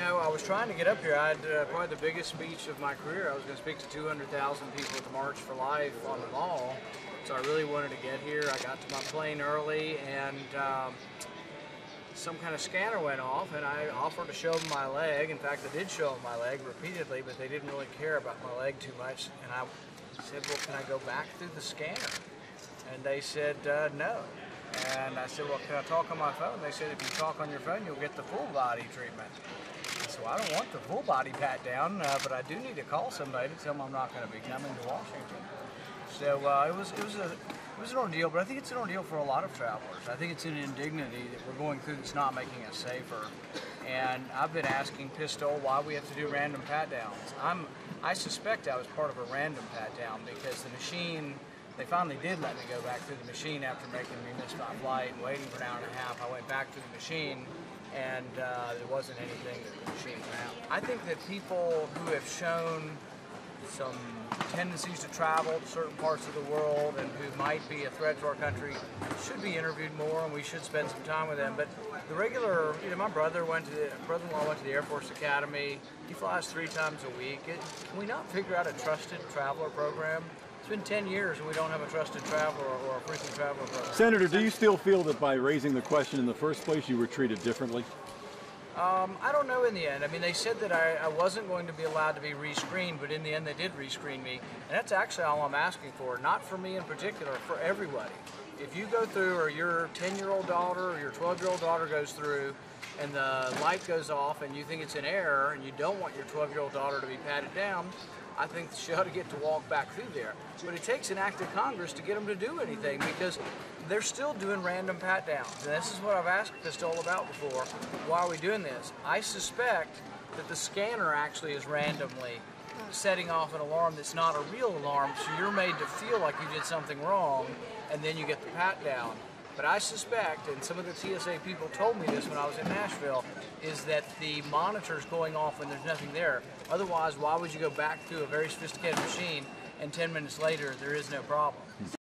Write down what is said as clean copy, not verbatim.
know, I was trying to get up here. I had probably the biggest speech of my career. I was going to speak to 200,000 people at the March for Life on the mall. So I really wanted to get here. I got to my plane early, and some kind of scanner went off, and I offered to show them my leg. In fact, I did show them my leg repeatedly, but they didn't really care about my leg too much. And I said, well, can I go back through the scanner? And they said, no. And I said, well, can I talk on my phone? They said, if you talk on your phone, you'll get the full body treatment. I said, well, I don't want the full body pat down, but I do need to call somebody to tell them I'm not going to be coming to Washington. So it was an ordeal, but I think it's an ordeal for a lot of travelers. I think it's an indignity that we're going through that's not making us safer. And I've been asking Pistol why we have to do random pat downs. I suspect I was part of a random pat down because the machine, they finally did let me go back through the machine after making me miss my flight and waiting for an hour and a half. I went back to the machine, and there wasn't anything that the machine found. I think that people who have shown some tendencies to travel to certain parts of the world and who might be a threat to our country should be interviewed more, and we should spend some time with them. But the regular, my brother-in-law went to the Air Force Academy. He flies 3 times a week. Can we not figure out a trusted traveler program? It's been 10 years and we don't have a trusted traveler or a frequent traveler program. Senator, do you still feel that by raising the question in the first place you were treated differently? I don't know in the end. I mean, they said that I wasn't going to be allowed to be rescreened, but in the end they did rescreen me. And that's actually all I'm asking for, not for me in particular, for everybody. If you go through, or your 10-year-old daughter or your 12-year-old daughter goes through and the light goes off and you think it's an error and you don't want your 12-year-old daughter to be patted down, I think she ought to get to walk back through there. But it takes an act of Congress to get them to do anything, because they're still doing random pat downs. And this is what I've asked Pistol about before. Why are we doing this? I suspect that the scanner actually is randomly setting off an alarm that's not a real alarm, so you're made to feel like you did something wrong, and then you get the pat down. But I suspect, and some of the TSA people told me this when I was in Nashville, is that the monitor's going off when there's nothing there. Otherwise, why would you go back through a very sophisticated machine and 10 minutes later there is no problem?